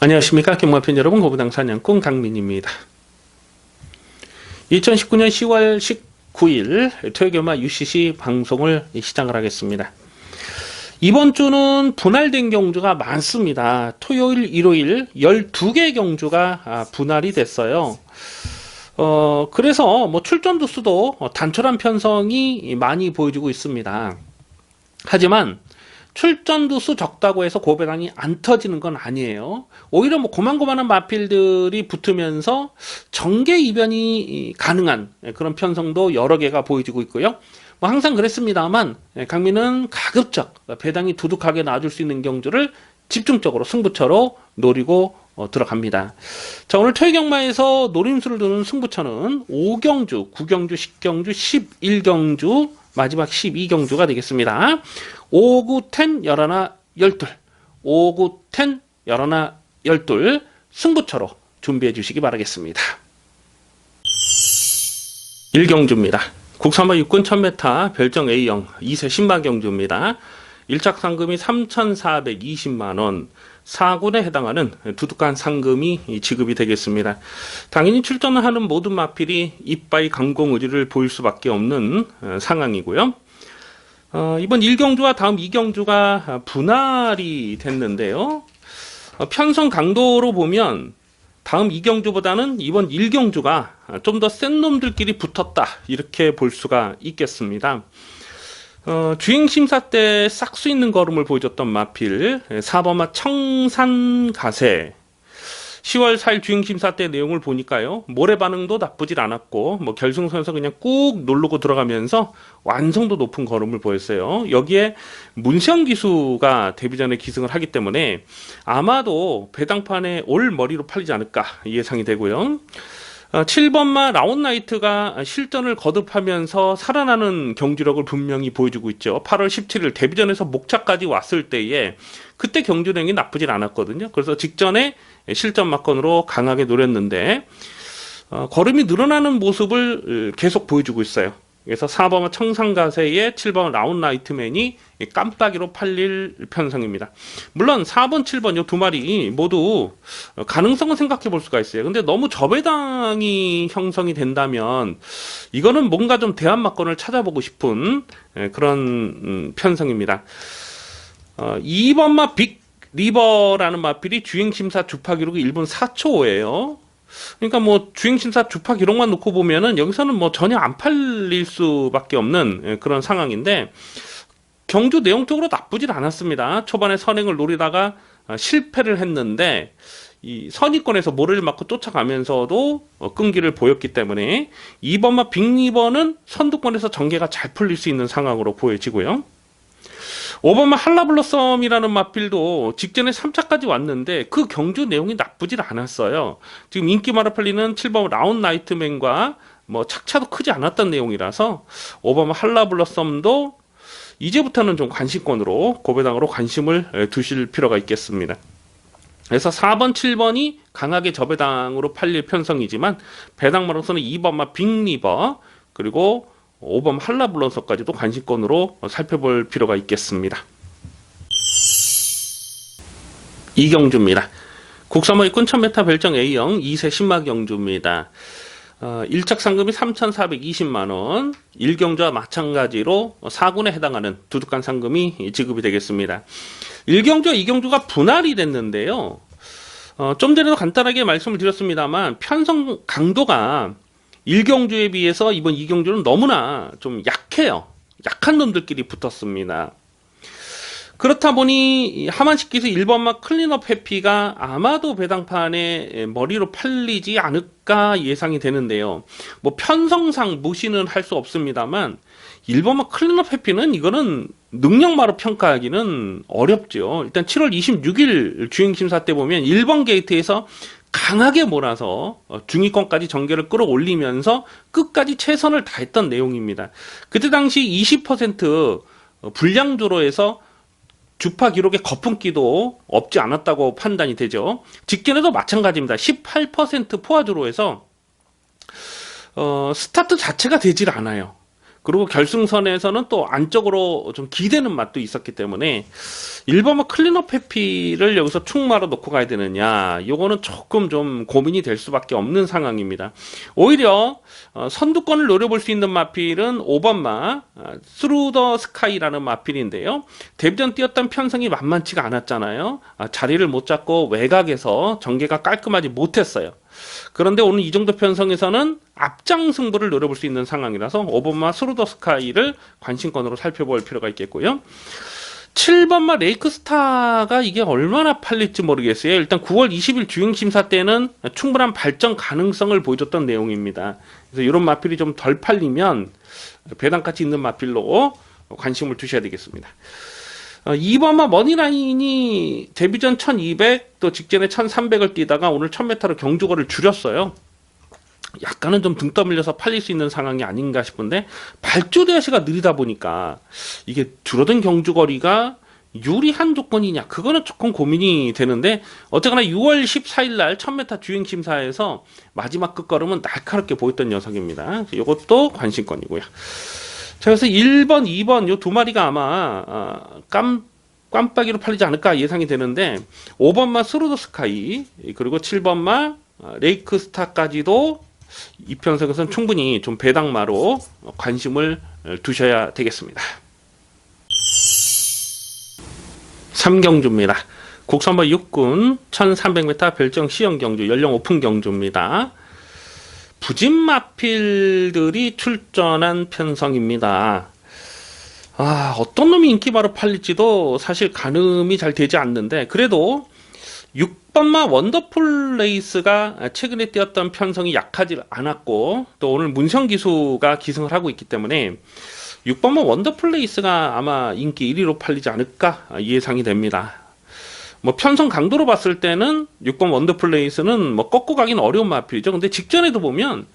안녕하십니까. 경마팬 여러분, 고부당 사냥꾼 강민입니다. 2019년 10월 19일 토요경마 UCC 방송을 시작을 하겠습니다. 이번 주는 분할된 경주가 많습니다. 토요일, 일요일 12개 경주가 분할이 됐어요. 그래서 뭐 출전 두수도 단촐한 편성이 많이 보여주고 있습니다. 하지만 출전 두수 적다고 해서 고배당이 안 터지는 건 아니에요. 오히려 뭐 고만고만한 마필들이 붙으면서 정계 이변이 가능한 그런 편성도 여러 개가 보여지고 있고요. 뭐 항상 그랬습니다만 강민은 가급적 배당이 두둑하게 나와줄 수 있는 경주를 집중적으로 승부처로 노리고 들어갑니다. 자, 오늘 토요경마에서 노림수를 두는 승부처는 5경주, 9경주, 10경주, 11경주, 마지막 12경주가 되겠습니다. 5, 9, 10, 11, 12 5, 9, 10, 11, 12 승부처로 준비해 주시기 바라겠습니다. 1경주입니다. 국산마 육군 1000m 별정 A형 2세 신마경주입니다. 1착 상금이 3,420만원, 4군에 해당하는 두둑한 상금이 지급이 되겠습니다. 당연히 출전하는 모든 마필이 이빠이 강공 의지를 보일 수밖에 없는 상황이고요. 이번 1경주와 다음 2경주가 분할이 됐는데요. 편성 강도로 보면 다음 2경주보다는 이번 1경주가 좀 더 센 놈들끼리 붙었다, 이렇게 볼 수가 있겠습니다. 주행심사 때 싹수 있는 걸음을 보여줬던 마필 4번마 청산가세, 10월 4일 주행심사 때 내용을 보니까요, 모래 반응도 나쁘질 않았고 뭐 결승선에서 그냥 꾹 누르고 들어가면서 완성도 높은 걸음을 보였어요. 여기에 문세영 기수가 데뷔 전에 기승을 하기 때문에 아마도 배당판에 올 머리로 팔리지 않을까 예상이 되고요. 7번마 라온나이트가 실전을 거듭하면서 살아나는 경주력을 분명히 보여주고 있죠. 8월 17일 데뷔전에서 목차까지 왔을 때에 그때 경주력이 나쁘진 않았거든요. 그래서 직전에 실전 막건으로 강하게 노렸는데 걸음이 늘어나는 모습을 계속 보여주고 있어요. 그래서 4번은 청산가세의 7번 라운나이트맨이 깜빡이로 팔릴 편성입니다. 물론 4번, 7번 이 두 마리 모두 가능성은 생각해 볼 수가 있어요. 근데 너무 저배당이 형성이 된다면 이거는 뭔가 좀 대안 막건을 찾아보고 싶은 그런 편성입니다. 2번마 빅리버라는 마필이 주행심사 주파 기록이 1분 4초예요. 그러니까 뭐 주행심사 주파 기록만 놓고 보면은 여기서는 뭐 전혀 안 팔릴 수밖에 없는 그런 상황인데, 경주 내용적으로 나쁘질 않았습니다. 초반에 선행을 노리다가 실패를 했는데 이 선의권에서 모래를 맞고 쫓아가면서도 끈기를 보였기 때문에 2번마 빅리버는 선두권에서 전개가 잘 풀릴 수 있는 상황으로 보여지고요. 5번마 한라블러썸이라는 마필도 직전에 3차까지 왔는데 그 경주 내용이 나쁘질 않았어요. 지금 인기 많아 팔리는 7번 라운 나이트맨과 뭐 착차도 크지 않았던 내용이라서 5번마 한라블러썸도 이제부터는 좀 관심권으로 고배당으로 관심을 두실 필요가 있겠습니다. 그래서 4번, 7번이 강하게 저배당으로 팔릴 편성이지만 배당마로서는 2번마 빅리버 그리고 5번 한라블러서까지도 관심권으로 살펴볼 필요가 있겠습니다. 이경주입니다. 국산마 육군 1000m 별정 A형 2세 신마경주입니다. 1착 상금이 3,420만원, 1경주와 마찬가지로 4군에 해당하는 두둑한 상금이 지급이 되겠습니다. 1경주와 2경주가 분할이 됐는데요. 좀 전에도 간단하게 말씀을 드렸습니다만 편성 강도가 1경주에 비해서 이번 2경주는 너무나 좀 약해요. 약한 놈들끼리 붙었습니다. 그렇다 보니 하만식기수 1번마 클린업 해피가 아마도 배당판에 머리로 팔리지 않을까 예상이 되는데요. 뭐 편성상 무시는 할 수 없습니다만 1번마 클린업 해피는 이거는 능력마로 평가하기는 어렵죠. 일단 7월 26일 주행심사 때 보면 1번 게이트에서 강하게 몰아서 중위권까지 전개를 끌어올리면서 끝까지 최선을 다했던 내용입니다. 그때 당시 20% 불량주로 해서 주파 기록에 거품기도 없지 않았다고 판단이 되죠. 직전에도 마찬가지입니다. 18% 포화주로 해서 스타트 자체가 되질 않아요. 그리고 결승선에서는 또 안쪽으로 좀 기대는 맛도 있었기 때문에 1번마 클린업 해피를 여기서 충마로 놓고 가야 되느냐, 요거는 조금 좀 고민이 될 수밖에 없는 상황입니다. 오히려 선두권을 노려볼 수 있는 마필은 5번마 스루 더 스카이라는 마필인데요. 데뷔전 뛰었던 편성이 만만치가 않았잖아요. 자리를 못 잡고 외곽에서 전개가 깔끔하지 못했어요. 그런데 오늘 이 정도 편성에서는 앞장 승부를 노려볼 수 있는 상황이라서 5번마 스루 더 스카이를 관심권으로 살펴볼 필요가 있겠고요. 7번마 레이크스타가 이게 얼마나 팔릴지 모르겠어요. 일단 9월 20일 주행심사 때는 충분한 발전 가능성을 보여줬던 내용입니다. 그래서 이런 마필이 좀 덜 팔리면 배당가치 있는 마필로 관심을 두셔야 되겠습니다. 2번마 머니라인이 데뷔전 1200, 또 직전에 1300을 뛰다가 오늘 1000m로 경주거리를 줄였어요. 약간은 좀 등 떠밀려서 팔릴 수 있는 상황이 아닌가 싶은데, 발주대시가 느리다 보니까 이게 줄어든 경주거리가 유리한 조건이냐, 그거는 조금 고민이 되는데, 어쨌거나 6월 14일 날 1000m 주행심사에서 마지막 끝걸음은 날카롭게 보였던 녀석입니다. 이것도 관심권이고요. 자, 그래서 1번, 2번 요 두 마리가 아마 깜빡이로 팔리지 않을까 예상이 되는데, 5번마 스루 더 스카이, 그리고 7번마 레이크스타까지도 이 편성에서는 충분히 좀 배당마로 관심을 두셔야 되겠습니다. 3경주입니다. 국선번 6군 1300m 별정 시형 경주, 연령 오픈 경주입니다. 부진 마필들이 출전한 편성입니다. 어떤 놈이 인기바로 팔릴지도 사실 가늠이 잘 되지 않는데, 그래도 6번마 원더풀 레이스가 최근에 뛰었던 편성이 약하지 않았고, 또 오늘 문성기수가 기승을 하고 있기 때문에 6번마 원더풀 레이스가 아마 인기 1위로 팔리지 않을까 예상이 됩니다. 뭐 편성 강도로 봤을 때는 6번 원더풀 레이스는 뭐 꺾고 가긴 어려운 마필이죠. 근데 직전에도 보면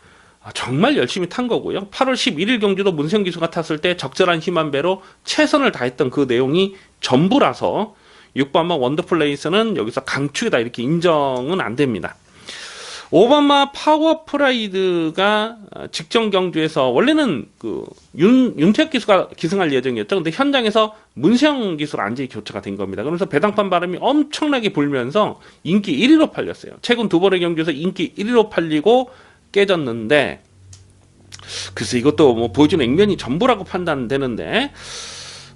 정말 열심히 탄 거고요. 8월 11일 경주도 문성기수가 탔을 때 적절한 힘 한 배로 최선을 다했던 그 내용이 전부라서 6번마 원더풀 레이스는 여기서 강추이다 이렇게 인정은 안 됩니다. 5번마 파워 프라이드가 직전 경주에서 원래는 그 윤태혁 기수가 기승할 예정이었죠. 근데 현장에서 문세영 기수로 완전히 교체가 된 겁니다. 그러면서 배당판 바람이 엄청나게 불면서 인기 1위로 팔렸어요. 최근 두 번의 경주에서 인기 1위로 팔리고 깨졌는데, 글쎄 이것도 뭐 보여주는 액면이 전부라고 판단되는데,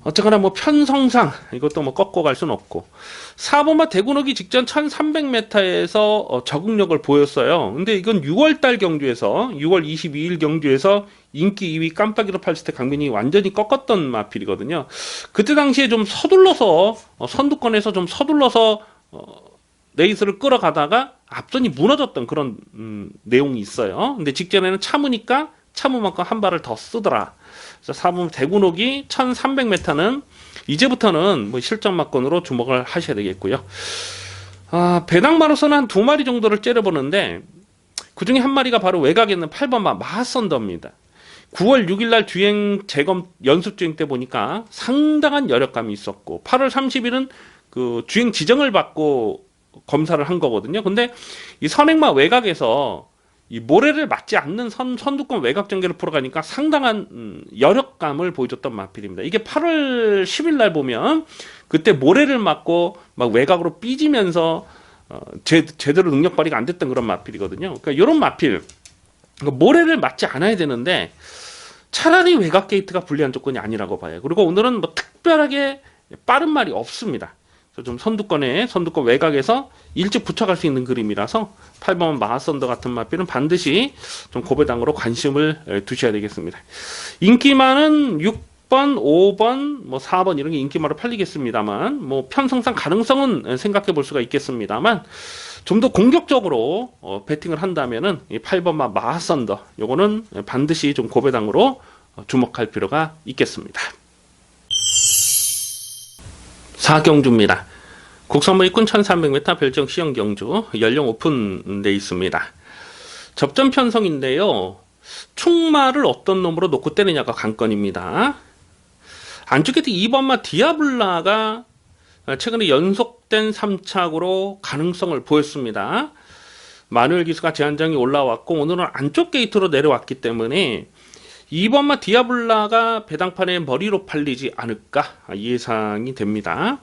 어쨌거나 뭐 편성상 이것도 뭐 꺾고 갈 수는 없고, 4번마 대구너기 직전 1300m에서 적응력을 보였어요. 근데 이건 6월달 경주에서 6월 22일 경주에서 인기 2위 깜빡이로 팔렸을 때 강민이 완전히 꺾었던 마필이거든요. 그때 당시에 좀 서둘러서 선두권에서 좀 서둘러서 레이스를 끌어가다가 앞선이 무너졌던 그런 내용이 있어요. 근데 직전에는 참으니까 참은 만큼 한 발을 더 쓰더라. 그래서 4번 대구노기 1300m는 이제부터는 뭐 실전막권으로 주목을 하셔야 되겠고요. 배당마로서는 한 두 마리 정도를 째려보는데, 그 중에 한 마리가 바로 외곽에 있는 8번마 마하선더입니다. 9월 6일날 주행 재검 연습 주행 때 보니까 상당한 여력감이 있었고, 8월 30일은 그 주행 지정을 받고 검사를 한 거거든요. 근데 이 선행마 외곽에서 이 모래를 맞지 않는 선두권 외곽 전개를 풀어가니까 상당한 여력감을 보여줬던 마필입니다. 이게 8월 10일 날 보면 그때 모래를 맞고 막 외곽으로 삐지면서 제대로 능력 발휘가 안 됐던 그런 마필이거든요. 그러니까 이런 마필, 그러니까 모래를 맞지 않아야 되는데 차라리 외곽 게이트가 불리한 조건이 아니라고 봐요. 그리고 오늘은 뭐 특별하게 빠른 말이 없습니다. 좀 선두권 외곽에서 일찍 붙여갈 수 있는 그림이라서 8번 마하선더 같은 마필은 반드시 좀 고배당으로 관심을 두셔야 되겠습니다. 인기 많은 6번, 5번, 뭐 4번 이런 게 인기마로 팔리겠습니다만, 뭐 편성상 가능성은 생각해 볼 수가 있겠습니다만, 좀 더 공격적으로 배팅을 한다면은 이 8번마 마하선더 요거는 반드시 좀 고배당으로 주목할 필요가 있겠습니다. 4경주입니다. 국선번 2군 1300m 별정 시형 경주, 연령 오픈돼 있습니다. 접전 편성인데요. 충마를 어떤 놈으로 놓고 때리냐가 관건입니다. 안쪽에 2번마 디아블라가 최근에 연속된 3착으로 가능성을 보였습니다. 마누엘 기수가 제한장이 올라왔고, 오늘은 안쪽 게이트로 내려왔기 때문에 2번마 디아블라가 배당판에 머리로 팔리지 않을까 예상이 됩니다.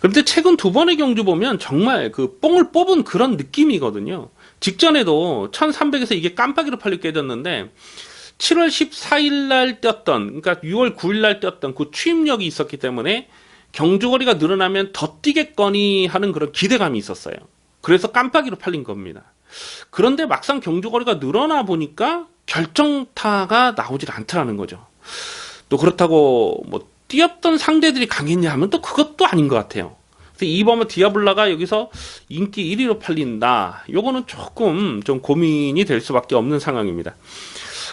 그런데 최근 두 번의 경주 보면 정말 그 뽕을 뽑은 그런 느낌이거든요. 직전에도 1300에서 이게 깜빡이로 팔려 깨졌는데 7월 14일 날 뛰었던, 그러니까 6월 9일 날 뛰었던 그 추임력이 있었기 때문에 경주거리가 늘어나면 더 뛰겠거니 하는 그런 기대감이 있었어요. 그래서 깜빡이로 팔린 겁니다. 그런데 막상 경주거리가 늘어나 보니까 결정타가 나오질 않더라는 거죠. 또 그렇다고 뭐 뛰었던 상대들이 강했냐 하면 또 그것도 아닌 것 같아요. 그래서 이번에 디아블라가 여기서 인기 1위로 팔린다. 요거는 조금 좀 고민이 될 수밖에 없는 상황입니다.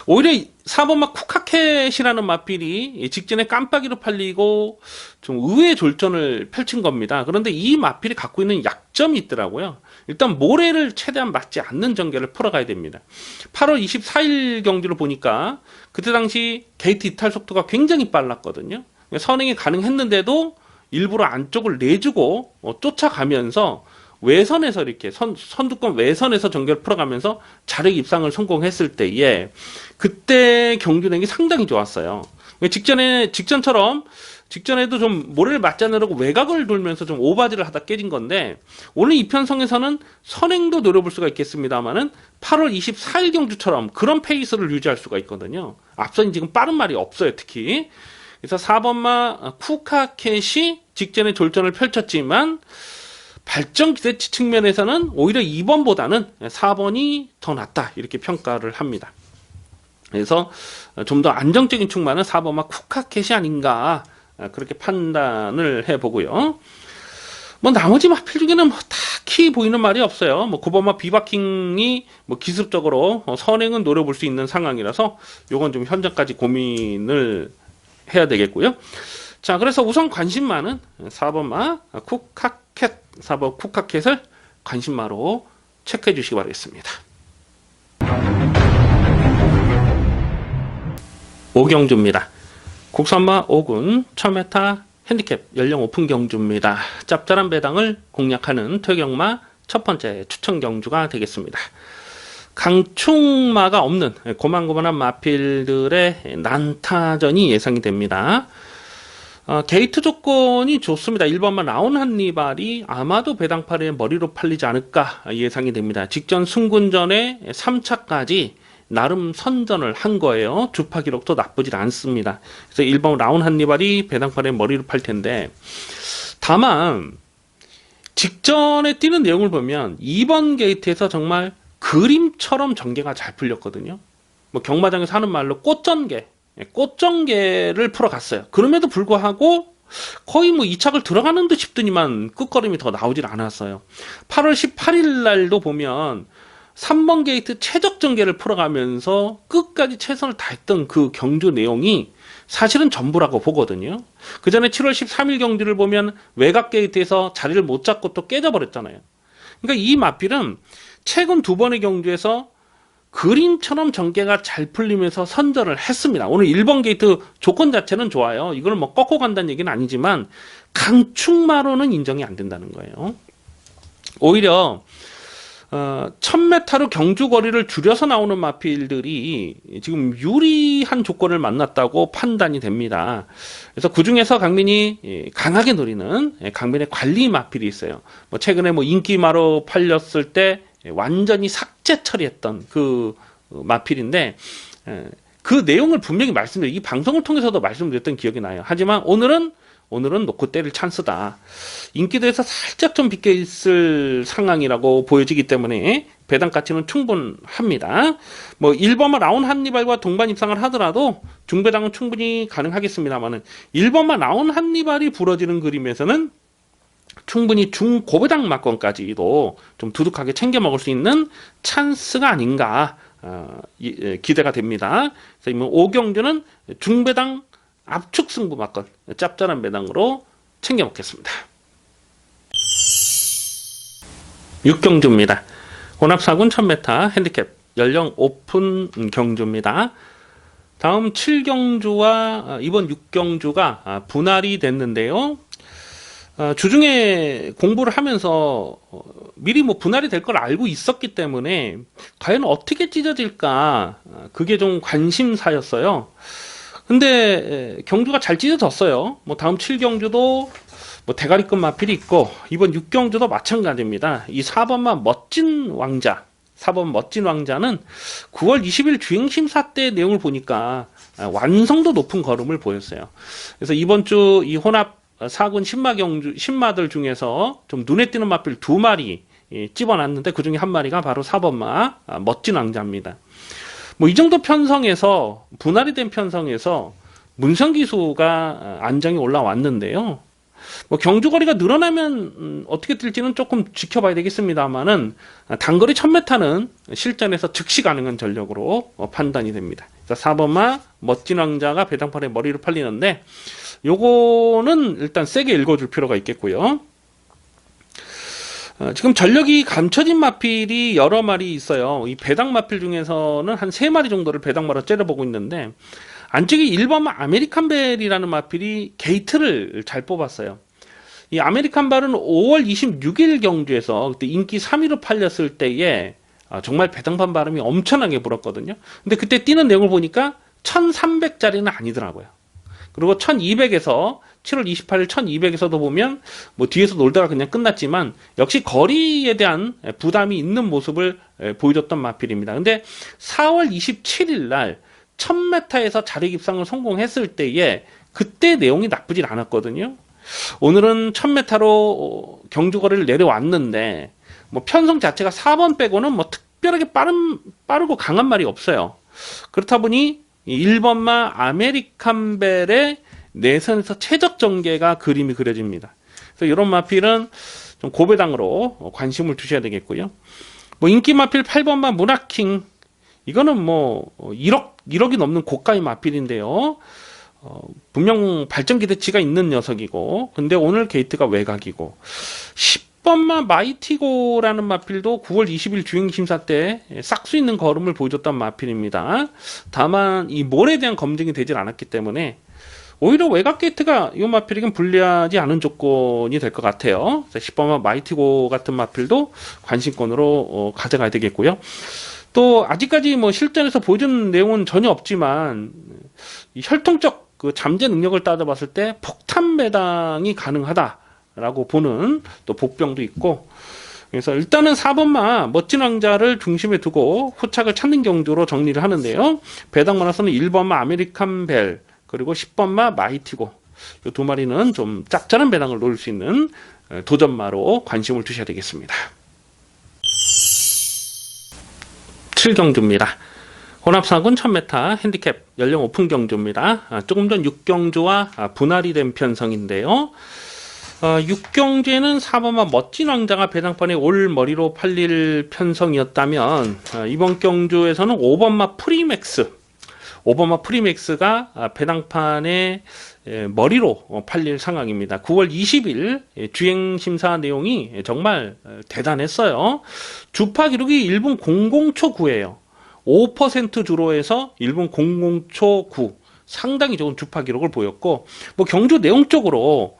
오히려 4번마 쿠카켓이라는 마필이 직전에 깜빡이로 팔리고 좀 의외의 졸전을 펼친 겁니다. 그런데 이 마필이 갖고 있는 약점이 있더라고요. 일단 모래를 최대한 맞지 않는 전개를 풀어가야 됩니다. 8월 24일 경기를 보니까 그때 당시 게이트 이탈 속도가 굉장히 빨랐거든요. 선행이 가능했는데도 일부러 안쪽을 내주고 쫓아가면서 외선에서 이렇게 선두권 외선에서 전개를 풀어가면서 자력 입상을 성공했을 때에 그때 경주력이 상당히 좋았어요. 직전에도 좀 모래를 맞지 않으려고 외곽을 돌면서 좀 오바지를 하다 깨진 건데 오늘 이 편성에서는 선행도 노려볼 수가 있겠습니다만은 8월 24일 경주처럼 그런 페이스를 유지할 수가 있거든요. 앞선 지금 빠른 말이 없어요, 특히. 그래서 4번마 쿠카켓이 직전에 졸전을 펼쳤지만 발전 기대치 측면에서는 오히려 2번보다는 4번이 더 낫다 이렇게 평가를 합니다. 그래서 좀 더 안정적인 충만은 4번마 쿠카켓이 아닌가 그렇게 판단을 해보고요. 뭐 나머지 마필 중에는 뭐 딱히 보이는 말이 없어요. 뭐 9번마 비바킹이 뭐 기습적으로 선행은 노려볼 수 있는 상황이라서 요건 좀 현재까지 고민을 해야 되겠고요. 자, 그래서 우선 관심마는 4번마 쿠카켓, 4번 쿠카켓을 관심마로 체크해 주시기 바라겠습니다. 5경주입니다. 국산마 5군 1000m 핸디캡 연령 오픈 경주입니다. 짭짤한 배당을 공략하는 퇴경마 첫 번째 추천 경주가 되겠습니다. 강충마가 없는 고만고만한 마필들의 난타전이 예상이 됩니다. 게이트 조건이 좋습니다. 1번만 라운 한니발이 아마도 배당팔에 머리로 팔리지 않을까 예상이 됩니다. 직전 승군전에 3차까지 나름 선전을 한 거예요. 주파 기록도 나쁘질 않습니다. 그래서 1번 라운 한니발이 배당팔에 머리로 팔 텐데 다만 직전에 뛰는 내용을 보면 2번 게이트에서 정말 그림처럼 전개가 잘 풀렸거든요. 뭐 경마장에서 하는 말로 꽃전개를 풀어갔어요. 그럼에도 불구하고 거의 뭐 2착을 들어가는 듯 싶더니만 끝걸음이 더 나오질 않았어요. 8월 18일 날도 보면 3번 게이트 최적 전개를 풀어가면서 끝까지 최선을 다했던 그 경주 내용이 사실은 전부라고 보거든요. 그 전에 7월 13일 경주를 보면 외곽 게이트에서 자리를 못 잡고 또 깨져버렸잖아요. 그러니까 이 마필은 최근 두 번의 경주에서 그림처럼 전개가 잘 풀리면서 선전을 했습니다. 오늘 1번 게이트 조건 자체는 좋아요. 이걸 뭐 꺾고 간다는 얘기는 아니지만 강충마로는 인정이 안 된다는 거예요. 오히려 1000m로 경주 거리를 줄여서 나오는 마필들이 지금 유리한 조건을 만났다고 판단이 됩니다. 그래서 그 중에서 강민이 강하게 노리는 강민의 관리 마필이 있어요. 뭐 최근에 뭐 인기마로 팔렸을 때 완전히 삭제 처리했던 그 마필인데 그 내용을 분명히 말씀드려요. 이 방송을 통해서도 말씀드렸던 기억이 나요. 하지만 오늘은 놓고 때릴 찬스다. 인기도에서 살짝 좀 비껴 있을 상황이라고 보여지기 때문에 배당 가치는 충분합니다. 뭐 1번만 라운 한니발과 동반 입상을 하더라도 중배당은 충분히 가능하겠습니다만은 1번만 라운 한니발이 부러지는 그림에서는 충분히 중고배당 막권까지도 좀 두둑하게 챙겨 먹을 수 있는 찬스가 아닌가 기대가 됩니다. 그래서 5경주는 중배당 압축 승부 막권 짭짤한 배당으로 챙겨 먹겠습니다. 6경주입니다. 혼합사군 1000m 핸디캡 연령 오픈 경주입니다. 다음 7경주와 이번 6경주가 분할이 됐는데요. 주중에 공부를 하면서 미리 뭐 분할이 될 걸 알고 있었기 때문에 과연 어떻게 찢어질까 그게 좀 관심사였어요. 근데 경주가 잘 찢어졌어요. 뭐 다음 7경주도 뭐 대가리급 마필이 있고 이번 6경주도 마찬가지입니다. 이 4번마 멋진 왕자 4번 멋진 왕자는 9월 20일 주행심사 때 내용을 보니까 완성도 높은 걸음을 보였어요. 그래서 이번 주 이 혼합 4군 신마들 중에서 좀 눈에 띄는 마필 2마리 집어놨는데 그 중에 한 마리가 바로 4번마 멋진 왕자입니다. 뭐 이 정도 편성에서 분할이 된 편성에서 문성기수가 안정이 올라왔는데요. 뭐 경주거리가 늘어나면 어떻게 될지는 조금 지켜봐야 되겠습니다만은 단거리 1000m는 실전에서 즉시 가능한 전력으로 판단이 됩니다. 4번마 멋진 왕자가 배당판에 머리를 팔리는데 요거는 일단 세게 읽어줄 필요가 있겠고요. 지금 전력이 감춰진 마필이 여러 마리 있어요. 이 배당 마필 중에서는 한 3마리 정도를 배당마로 째려보고 있는데 안쪽에 1번마 아메리칸벨이라는 마필이 게이트를 잘 뽑았어요. 이 아메리칸벨은 5월 26일 경주에서 그때 인기 3위로 팔렸을 때에 정말 배당판 바람이 엄청나게 불었거든요. 근데 그때 뛰는 내용을 보니까 1300짜리는 아니더라고요. 그리고 1200에서 7월 28일 1200에서도 보면 뭐 뒤에서 놀다가 그냥 끝났지만 역시 거리에 대한 부담이 있는 모습을 보여줬던 마필입니다. 근데 4월 27일 날 1000m에서 자력 입상을 성공했을 때에 그때 내용이 나쁘진 않았거든요. 오늘은 1000m로 경주거리를 내려왔는데 뭐 편성 자체가 4번 빼고는 뭐 특별하게 빠르고 강한 말이 없어요. 그렇다 보니 1번마 아메리칸벨의 내선에서 최적 전개가 그림이 그려집니다. 그래서 이런 마필은 좀 고배당으로 관심을 두셔야 되겠고요. 뭐 인기 마필 8번마 문화킹 이거는 뭐 1억이 넘는 고가의 마필인데요. 분명 발전 기대치가 있는 녀석이고 근데 오늘 게이트가 외곽이고 10번마 마이티고라는 마필도 9월 20일 주행심사 때 싹수 있는 걸음을 보여줬던 마필입니다. 다만 이 몰에 대한 검증이 되질 않았기 때문에 오히려 외곽 게이트가 이 마필에겐 불리하지 않은 조건이 될 것 같아요. 10번마 마이티고 같은 마필도 관심권으로 가져가야 되겠고요. 또 아직까지 뭐 실전에서 보여준 내용은 전혀 없지만 이 혈통적 그 잠재 능력을 따져봤을 때 폭탄 배당이 가능하다라고 보는 또 복병도 있고 그래서 일단은 4번마 멋진 왕자를 중심에 두고 후착을 찾는 경주로 정리를 하는데요. 배당만화서는 1번마 아메리칸 벨 그리고 10번마 마이티고 이 두 마리는 좀 짭짤한 배당을 놓을 수 있는 도전마로 관심을 두셔야 되겠습니다. 7경주입니다. 혼합사군 1000m 핸디캡 연령 오픈 경주입니다. 조금 전 6경주와 분할이 된 편성인데요. 6경주에는 4번마 멋진 왕자가 배당판에 올 머리로 팔릴 편성이었다면 이번 경주에서는 5번마 프리맥스 5번마 프리맥스가 배당판에 머리로 팔릴 상황입니다. 9월 20일 주행심사 내용이 정말 대단했어요. 주파 기록이 1분 00초 9예요. 5% 주로해서 1분 00초 9 상당히 좋은 주파 기록을 보였고 뭐 경주 내용적으로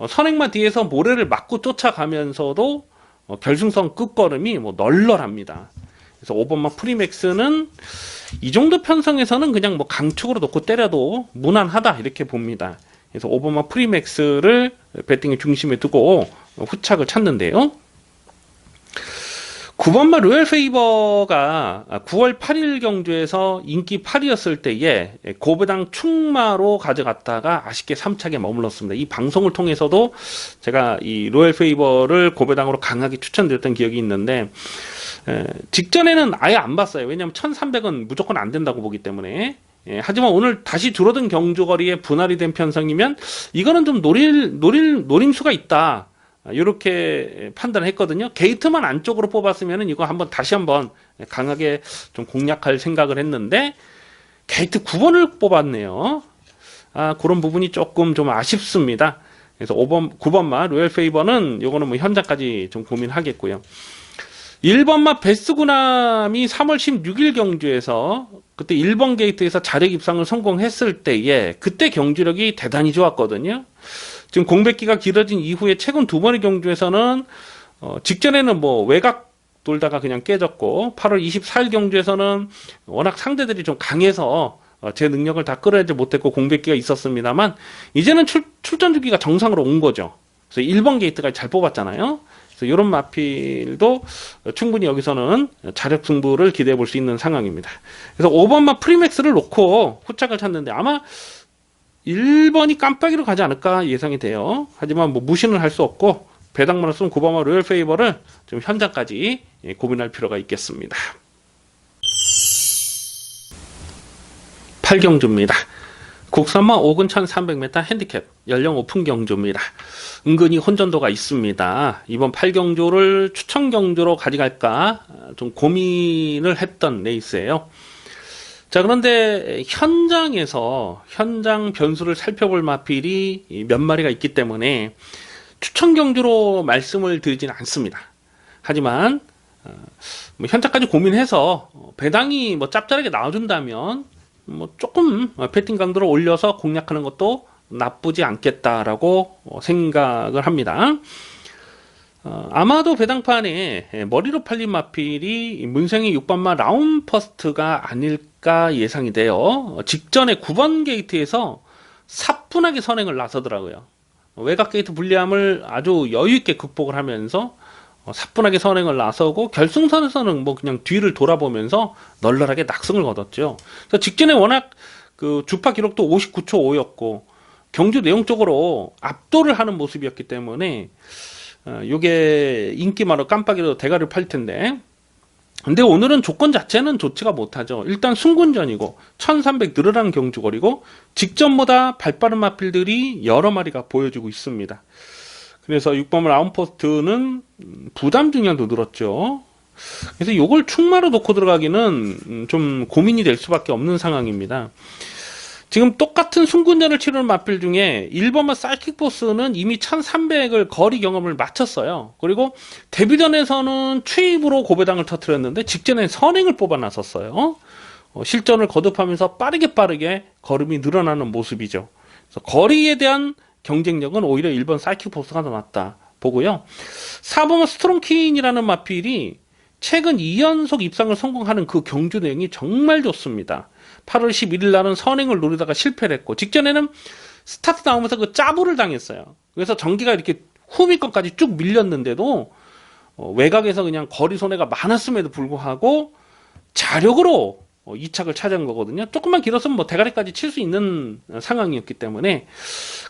선행마 뒤에서 모래를 맞고 쫓아가면서도 결승선 끝걸음이 뭐 널널합니다. 그래서 5번마 프리맥스는 이 정도 편성에서는 그냥 뭐 강축으로 놓고 때려도 무난하다 이렇게 봅니다. 그래서 5번마 프리맥스를 배팅의 중심에 두고 후착을 찾는데요. 9번마 로열 페이버가 9월 8일 경주에서 인기 8위였을 때에 고배당 충마로 가져갔다가 아쉽게 3착에 머물렀습니다. 이 방송을 통해서도 제가 이 로열 페이버를 고배당으로 강하게 추천드렸던 기억이 있는데 직전에는 아예 안 봤어요. 왜냐하면 1300은 무조건 안 된다고 보기 때문에. 하지만 오늘 다시 줄어든 경주거리에 분할이 된 편성이면 이거는 좀 노림수가 있다. 이렇게 판단을 했거든요. 게이트만 안쪽으로 뽑았으면 이거 다시 한번 강하게 좀 공략할 생각을 했는데 게이트 9번을 뽑았네요. 그런 부분이 조금 좀 아쉽습니다. 그래서 9번마 로열 페이버는 요거는 뭐 현장까지 좀 고민하겠고요. 1번마 베스구남이 3월 16일 경주에서 그때 1번 게이트에서 자력 입상을 성공했을 때에 그때 경주력이 대단히 좋았거든요. 지금 공백기가 길어진 이후에 최근 두 번의 경주에서는 직전에는 뭐 외곽 돌다가 그냥 깨졌고 8월 24일 경주에서는 워낙 상대들이 좀 강해서 제 능력을 다 끌어내지 못했고 공백기가 있었습니다만 이제는 출전 주기가 정상으로 온 거죠. 그래서 1번 게이트까지 잘 뽑았잖아요. 그래서 이런 마필도 충분히 여기서는 자력 승부를 기대해 볼 수 있는 상황입니다. 그래서 5번마 프리맥스를 놓고 후착을 찾는데 아마 1번이 깜빡이로 가지 않을까 예상이 돼요. 하지만 뭐 무시는 할 수 없고 배당만을 쓴 9번마 로열 페이버를 좀 현장까지 고민할 필요가 있겠습니다. 8경주입니다. 국산마 5근 1300m 핸디캡 연령 오픈 경주입니다. 은근히 혼전도가 있습니다. 이번 8경주를 추천 경주로 가져갈까 좀 고민을 했던 레이스예요. 자, 그런데 현장 변수를 살펴볼 마필이 몇 마리가 있기 때문에 추천 경주로 말씀을 드리지는 않습니다. 하지만 뭐 현장까지 고민해서 배당이 뭐 짭짤하게 나와준다면 뭐 조금 배팅 강도를 올려서 공략하는 것도 나쁘지 않겠다라고 생각을 합니다. 아마도 배당판에 머리로 팔린 마필이 문생의 6번마 라운퍼스트가 아닐까 예상이 돼요. 직전에 9번 게이트에서 사뿐하게 선행을 나서더라고요. 외곽 게이트 불리함을 아주 여유있게 극복을 하면서 사뿐하게 선행을 나서고 결승선에서는 뭐 그냥 뒤를 돌아보면서 널널하게 낙승을 거뒀죠. 그래서 직전에 워낙 그 주파 기록도 59초 5였고 경주 내용적으로 압도를 하는 모습이었기 때문에 요게 인기만으로 깜빡이로 대가를 팔 텐데, 근데 오늘은 조건 자체는 좋지가 못하죠. 일단 순군전이고 1300 늘어난 경주거리고 직전보다 발빠른 마필들이 여러 마리가 보여주고 있습니다. 그래서 6번 라운포스트는 부담 중량도 늘었죠. 그래서 요걸 충마로 놓고 들어가기는 좀 고민이 될 수밖에 없는 상황입니다. 지금 똑같은 순군전을 치르는 마필 중에 1번마 사이킥보스는 이미 1300을 거리 경험을 마쳤어요. 그리고 데뷔전에서는 추입으로 고배당을 터뜨렸는데 직전에 선행을 뽑아 놨었어요. 실전을 거듭하면서 빠르게 걸음이 늘어나는 모습이죠. 그래서 거리에 대한 경쟁력은 오히려 1번 사이킥보스가 더 낫다 보고요. 4번마 스트롱킨이라는 마필이 최근 2연속 입상을 성공하는 그 경주 내용이 정말 좋습니다. 8월 11일 날은 선행을 노리다가 실패를 했고 직전에는 스타트 나오면서 그 짜부를 당했어요. 그래서 전기가 이렇게 후미권까지 쭉 밀렸는데도 외곽에서 그냥 거리 손해가 많았음에도 불구하고 자력으로 2착을 차지한 거거든요. 조금만 길었으면 뭐 대가리까지 칠 수 있는 상황이었기 때문에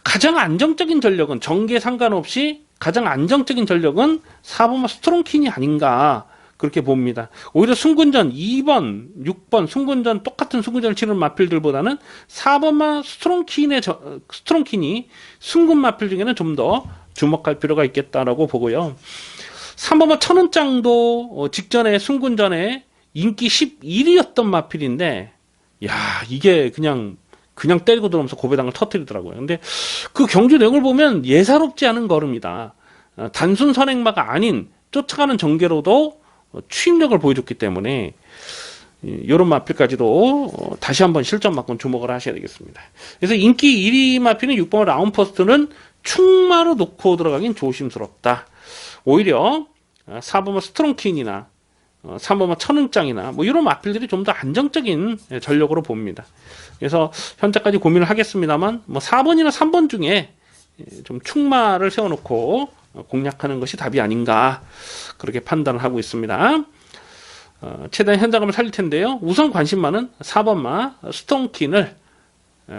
가장 안정적인 전력은 전기에 상관없이 가장 안정적인 전력은 4번마 스트롱킨이 아닌가 그렇게 봅니다. 오히려 순군전 2번, 6번 순군전 똑같은 순군전을 치르는 마필들보다는 4번마 스트롱킨이 순군 마필 중에는 좀 더 주목할 필요가 있겠다라고 보고요. 3번마 천은짱도 직전에 순군전에 인기 11위였던 마필인데 야 이게 그냥 때리고 들어오면서 고배당을 터뜨리더라고요. 근데 그 경주 내용을 보면 예사롭지 않은 걸음이다. 단순 선행마가 아닌 쫓아가는 전개로도 추임력을 보여줬기 때문에 이런 마필까지도 다시 한번 실전만큼 주목을 하셔야 되겠습니다. 그래서 인기 1위 마필은 6번 라운퍼스트는 충마로 놓고 들어가긴 조심스럽다. 오히려 4번마 스트롱킨이나 3번마 천은짱이나 뭐 이런 마필들이 좀 더 안정적인 전력으로 봅니다. 그래서 현재까지 고민을 하겠습니다만 뭐 4번이나 3번 중에 좀 충마를 세워놓고 공략하는 것이 답이 아닌가 그렇게 판단을 하고 있습니다. 최대한 현장감을 살릴 텐데요. 우선 관심마는 4번마 스톤킨을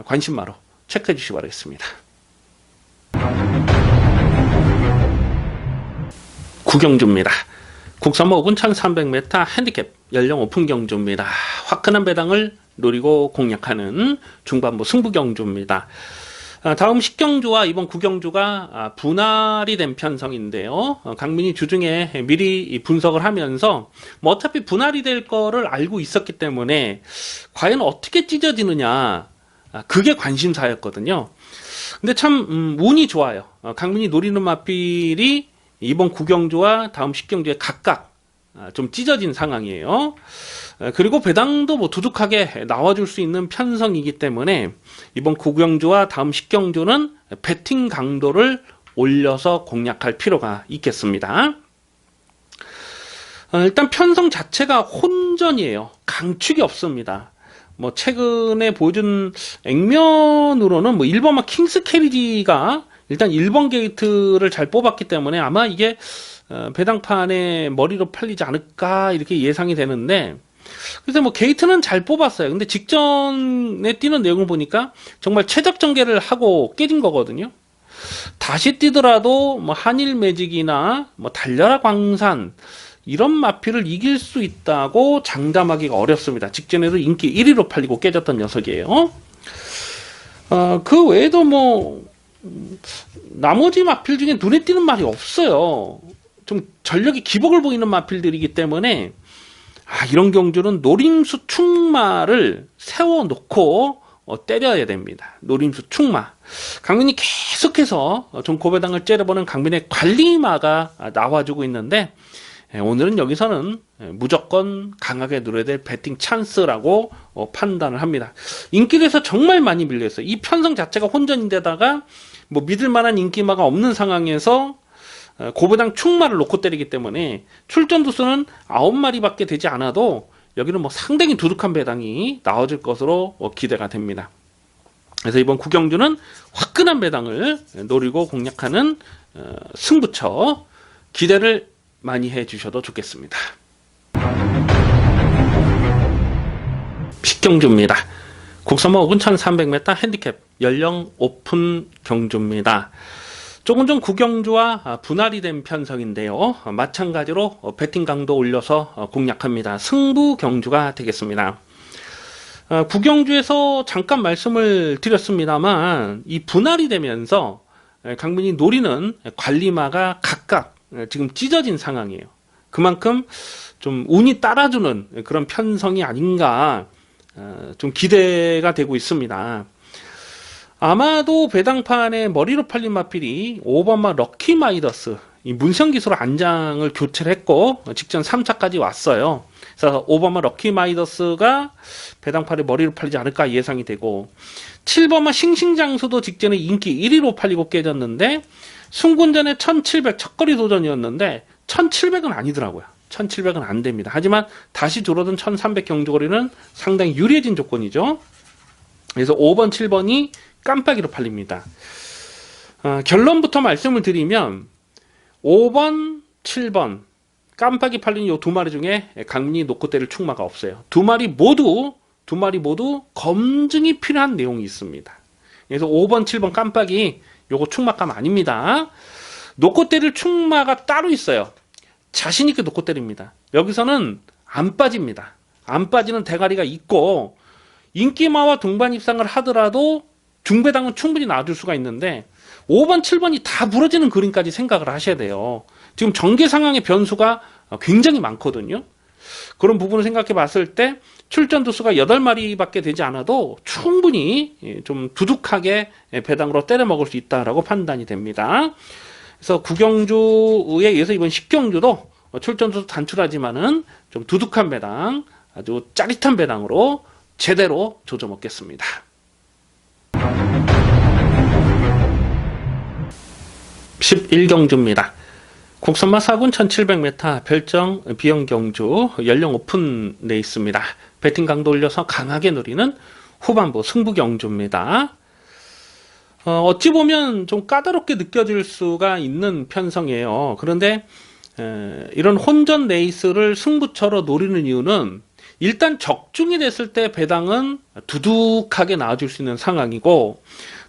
관심마로 체크해 주시기 바라겠습니다. 9경주입니다. 국산마 5분 1300m 핸디캡 연령 오픈 경주입니다. 화끈한 배당을 노리고 공략하는 중반부 승부 경주입니다. 다음 10경주와 이번 9경주가 분할이 된 편성인데요. 강민이 주중에 미리 분석을 하면서 뭐 어차피 분할이 될 거를 알고 있었기 때문에 과연 어떻게 찢어지느냐 그게 관심사였거든요. 근데 참 운이 좋아요. 강민이 노리는 마필이 이번 9경주와 다음 10경주에 각각 좀 찢어진 상황이에요. 그리고 배당도 뭐 두둑하게 나와줄 수 있는 편성이기 때문에 이번 9경주와 다음 10경주는 배팅 강도를 올려서 공략할 필요가 있겠습니다. 일단 편성 자체가 혼전이에요. 강축이 없습니다. 뭐 최근에 보여준 액면으로는 뭐 1번마 킹스 캐리지가 일단 1번 게이트를 잘 뽑았기 때문에 아마 이게 배당판에 머리로 팔리지 않을까 이렇게 예상이 되는데, 그래서 뭐 게이트는 잘 뽑았어요. 근데 직전에 뛰는 내용을 보니까 정말 최적 전개를 하고 깨진 거거든요. 다시 뛰더라도 뭐 한일 매직이나 뭐 달려라 광산 이런 마필을 이길 수 있다고 장담하기가 어렵습니다. 직전에도 인기 1위로 팔리고 깨졌던 녀석이에요. 그 외에도 뭐 나머지 마필 중에 눈에 띄는 말이 없어요. 좀 전력이 기복을 보이는 마필들이기 때문에 이런 경주는 노림수 충마를 세워놓고 때려야 됩니다. 노림수 충마. 강민이 계속해서 좀 고배당을 째려보는 강민의 관리마가 나와주고 있는데, 오늘은 여기서는 무조건 강하게 누려야 될 배팅 찬스라고 판단을 합니다. 인기에서 정말 많이 밀려있어요. 이 편성 자체가 혼전인데다가 뭐 믿을만한 인기마가 없는 상황에서 고배당 충마를 놓고 때리기 때문에 출전 두수는 9마리밖에 되지 않아도 여기는 뭐 상당히 두둑한 배당이 나와줄 것으로 기대가 됩니다. 그래서 이번 9경주는 화끈한 배당을 노리고 공략하는 승부처 기대를 많이 해주셔도 좋겠습니다. 10경주입니다. 국선마 5군 1300m 핸디캡 연령 오픈 경주입니다. 조금 전 9경주와 분할이 된 편성인데요. 마찬가지로 배팅 강도 올려서 공략합니다. 승부 경주가 되겠습니다. 9경주에서 잠깐 말씀을 드렸습니다만 이 분할이 되면서 강민이 노리는 관리마가 각각 지금 찢어진 상황이에요. 그만큼 좀 운이 따라주는 그런 편성이 아닌가 좀 기대가 되고 있습니다. 아마도 배당판에 머리로 팔린 마필이 5번마 럭키 마이더스 이 문성기수로 안장을 교체를 했고 직전 3차까지 왔어요. 그래서 5번마 럭키 마이더스가 배당판에 머리로 팔리지 않을까 예상이 되고, 7번마 싱싱장수도 직전에 인기 1위로 팔리고 깨졌는데 순군전에 1700 첫거리 도전이었는데 1700은 아니더라고요. 1700은 안 됩니다. 하지만 다시 줄어든 1300 경주거리는 상당히 유리해진 조건이죠. 그래서 5번, 7번이 깜빡이로 팔립니다. 결론부터 말씀을 드리면 5번, 7번 깜빡이 팔린 이 두 마리 중에 강민이 놓고 때릴 충마가 없어요. 두 마리 모두 검증이 필요한 내용이 있습니다. 그래서 5번, 7번 깜빡이 요거 충마감 아닙니다. 놓고 때릴 충마가 따로 있어요. 자신 있게 놓고 때립니다. 여기서는 안 빠집니다. 안 빠지는 대가리가 있고 인기마와 동반 입상을 하더라도 중배당은 충분히 나와줄 수가 있는데 5번, 7번이 다 부러지는 그림까지 생각을 하셔야 돼요. 지금 전개 상황의 변수가 굉장히 많거든요. 그런 부분을 생각해 봤을 때 출전 두수가 8마리밖에 되지 않아도 충분히 좀 두둑하게 배당으로 때려 먹을 수 있다라고 판단이 됩니다. 그래서 9경주에 의해서 이번 10경주도 출전 두수 단출하지만은 좀 두둑한 배당, 아주 짜릿한 배당으로 제대로 조져 먹겠습니다. 11경주입니다. 국선마 4군 1700m 별정 비영경주 연령 오픈돼 있습니다. 배팅 강도 올려서 강하게 누리는 후반부 승부경주입니다. 어찌 보면 좀 까다롭게 느껴질 수가 있는 편성이에요. 그런데 이런 혼전 레이스를 승부처로 노리는 이유는 일단 적중이 됐을 때 배당은 두둑하게 나와줄 수 있는 상황이고,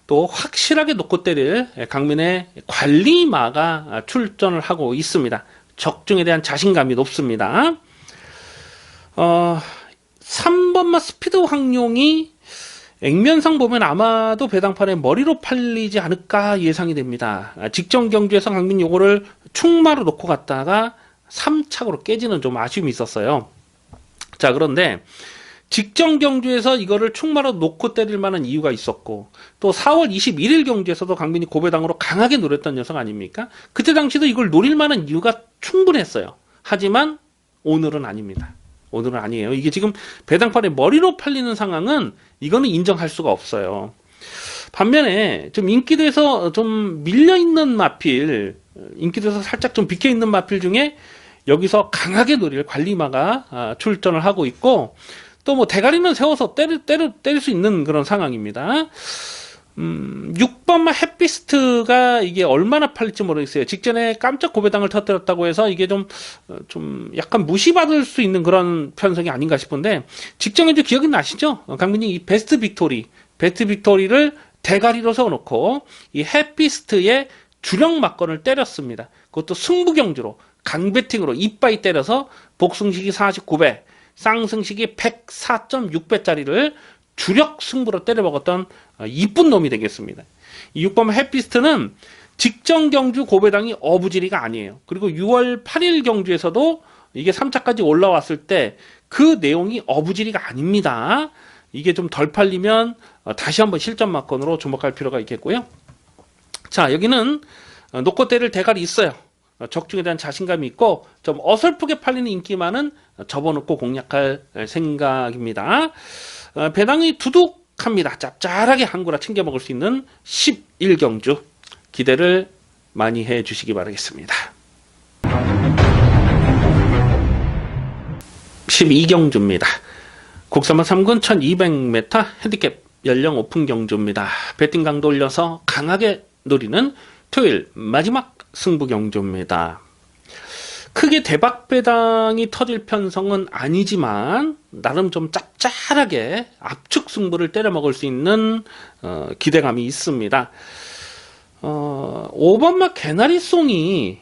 또 확실하게 놓고 때릴 강민의 관리마가 출전을 하고 있습니다. 적중에 대한 자신감이 높습니다. 3번마 스피드 황룡이 액면상 보면 아마도 배당판에 머리로 팔리지 않을까 예상이 됩니다. 직전 경주에서 강민 요거를 충마로 놓고 갔다가 3착으로 깨지는 좀 아쉬움이 있었어요. 자, 그런데 직전 경주에서 이거를 충마로 놓고 때릴 만한 이유가 있었고, 또 4월 21일 경주에서도 강민이 고배당으로 강하게 노렸던 녀석 아닙니까? 그때 당시도 이걸 노릴 만한 이유가 충분했어요. 하지만 오늘은 아닙니다. 오늘은 아니에요. 이게 지금 배당판에 머리로 팔리는 상황은 이거는 인정할 수가 없어요. 반면에 좀 인기도에서 좀 밀려있는 마필, 인기도에서 살짝 좀 비켜있는 마필 중에 여기서 강하게 노릴 관리마가 출전을 하고 있고, 또 뭐 대가리는 세워서 때릴 수 있는 그런 상황입니다. 6번마 햇비스트가 이게 얼마나 팔릴지 모르겠어요. 직전에 깜짝 고배당을 터뜨렸다고 해서 이게 좀 약간 무시받을 수 있는 그런 편성이 아닌가 싶은데, 직전에 좀 기억이 나시죠? 강민이 이 베스트 빅토리를 대가리로 세워놓고 이 햇비스트의 주력 막건을 때렸습니다. 그것도 승부경주로 강배팅으로 이빠이 때려서 복승식이 49배, 쌍승식이 104.6배짜리를 주력 승부로 때려먹었던 이쁜 놈이 되겠습니다. 이 6번 햇비스트는 직전 경주 고배당이 어부지리가 아니에요. 그리고 6월 8일 경주에서도 이게 3차까지 올라왔을 때 그 내용이 어부지리가 아닙니다. 이게 좀 덜 팔리면 다시 한번 실전 막건으로 주목할 필요가 있겠고요. 자, 여기는 놓고 때릴 대가리 있어요. 적중에 대한 자신감이 있고 좀 어설프게 팔리는 인기만은 접어놓고 공략할 생각입니다. 배당이 두둑합니다. 짭짤하게 한구라 챙겨 먹을 수 있는 11경주 기대를 많이 해 주시기 바라겠습니다. 12경주입니다. 국산마 3군 1200m 핸디캡 연령 오픈 경주입니다. 배팅 강도 올려서 강하게 노리는 토요일 마지막 승부 경주입니다. 크게 대박 배당이 터질 편성은 아니지만 나름 좀 짭짤하게 압축 승부를 때려 먹을 수 있는 기대감이 있습니다. 5번마 개나리송이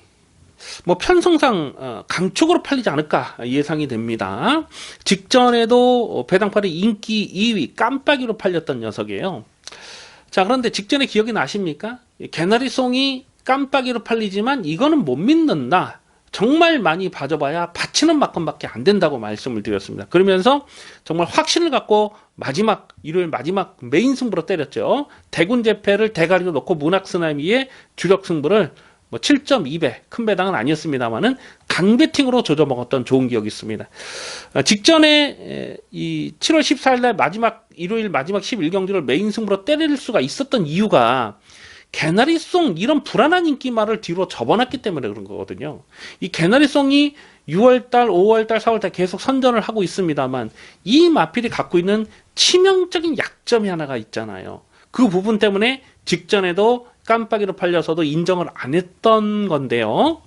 뭐 편성상 강축으로 팔리지 않을까 예상이 됩니다. 직전에도 배당팔이 인기 2위 깜빡이로 팔렸던 녀석이에요. 자, 그런데 직전에 기억이 나십니까? 개나리송이 깜빡이로 팔리지만 이거는 못 믿는다. 정말 많이 봐줘봐야 받치는 막건밖에 안 된다고 말씀을 드렸습니다. 그러면서 정말 확신을 갖고 일요일 마지막 메인 승부로 때렸죠. 대군제패를 대가리로 놓고 문학스나미의 주력 승부를 뭐 7.2배 큰 배당은 아니었습니다만은 강배팅으로 조져먹었던 좋은 기억이 있습니다. 직전에 이 7월 14일 날 일요일 마지막 11경주를 메인 승부로 때릴 수가 있었던 이유가 개나리송 이런 불안한 인기말을 뒤로 접어놨기 때문에 그런 거거든요. 이 개나리송이 6월달, 5월달, 4월달 계속 선전을 하고 있습니다만 이 마필이 갖고 있는 치명적인 약점이 하나가 있잖아요. 그 부분 때문에 직전에도 깜빡이로 팔려서도 인정을 안 했던 건데요.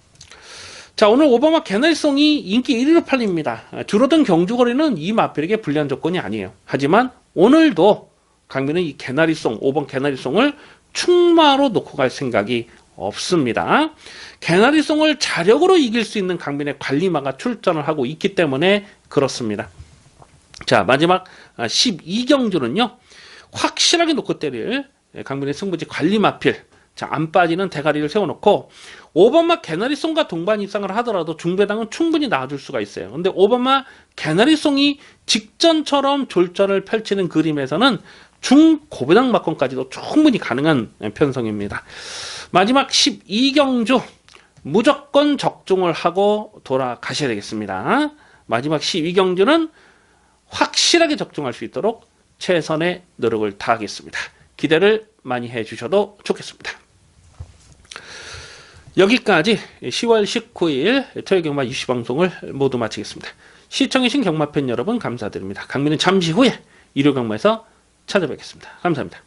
자, 오늘 오바마 개나리송이 인기 1위로 팔립니다. 줄어든 경주거리는 이 마필에게 불리한 조건이 아니에요. 하지만 오늘도 강민은 이 개나리송, 5번 개나리송을 충마로 놓고 갈 생각이 없습니다. 개나리송을 자력으로 이길 수 있는 강민의 관리마가 출전을 하고 있기 때문에 그렇습니다. 자, 마지막 12경주는요. 확실하게 놓고 때릴 강민의 승부지 관리마필. 자, 안 빠지는 대가리를 세워놓고 5번마 개나리송과 동반 입상을 하더라도 중배당은 충분히 나와줄 수가 있어요. 근데 5번마 개나리송이 직전처럼 졸전을 펼치는 그림에서는 중고배당 막건까지도 충분히 가능한 편성입니다. 마지막 12경주 무조건 적중을 하고 돌아가셔야 되겠습니다. 마지막 12경주는 확실하게 적중할 수 있도록 최선의 노력을 다하겠습니다. 기대를 많이 해주셔도 좋겠습니다. 여기까지 10월 19일 토요일 경마 유시 방송을 모두 마치겠습니다. 시청해주신 경마팬 여러분 감사드립니다. 강민은 잠시 후에 일요 경마에서 찾아뵙겠습니다. 감사합니다.